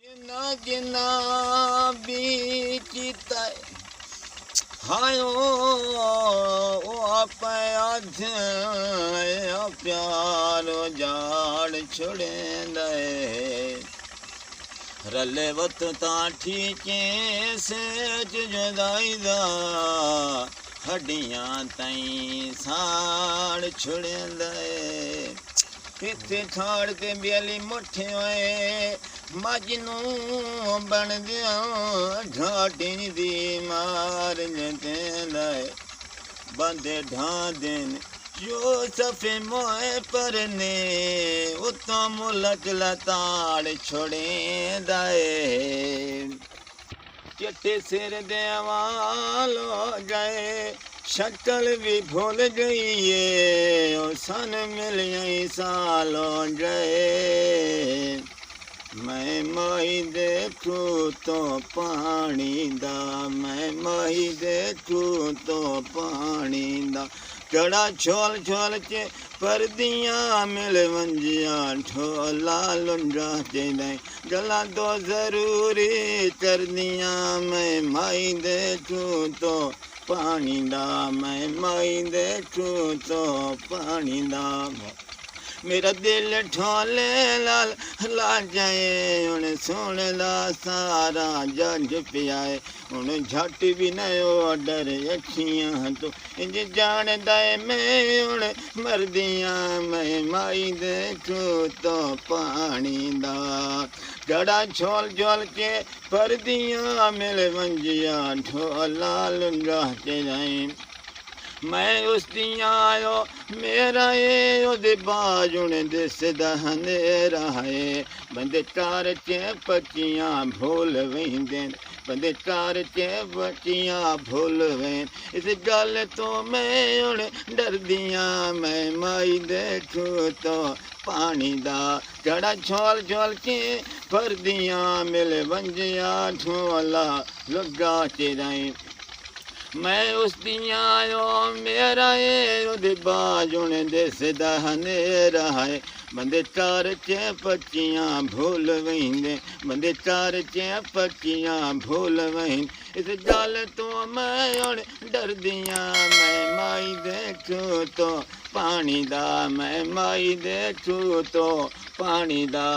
गिना गिना बीचता हायो ओ आप प्यारो जाड़ छुड़ेंदे रले वत ताठी के सेज जुदाई दा हड्डियां ताई साड़ छुड़ेंदे किथे छाड़ के बेली मुठे होए मजनू बन दिया ढाटी दी मार देंदा बंदे ढा देन जो सफे मोए परने उतो मुलक लताड़ छोड़ेंदा चिट्टे सिर देवालो गए शक्ल भी भूल गई है और सन मिल गई सालों गए मैं माही देखू तो पानी दा मैं माही देखू तो पानी दा कड़ा छोल छोल चे परदियां मिल वंजिया ठोला लुंडा चे नहीं गला तो जरूरी कर दिया मैं माही देखू तो पानी दा मैं माही देखू तो पानी दा मेरा दिल ठोले लाल ला जाए उन सुन ला सारा जज पियाए उन झट भी नयो डर अखियां तो इंज जान दाए मैं उन मर्दियां मैं माई देखू तो पानी दा गड़ा छोल छोल के परदियां मिल वंजिया ढोला लुंगा के जाए मैं उस दियायो मेरा ये ओदे बाजुन दिस दहने रहे बंदे चार चे पचियां भूल वेंदे बंदे चार चे पचियां भूल वें इस गल तो मैं उन डर दियां मैं माई देखू तो पानी दा जड़ा छोल छोल के परदियां मिल वंजिया ढोला लुगा चिराई मैं उस दियायो मेरा ये बाजुन दिस दहने रहे बंदे चार चे पचियां भूल वेंदे बंदे चार चे पचियां भूल वें इस गल तो मैं उन डर दियां मैं माई देखू तो पानी दा मैं माई देखू तो पानी दा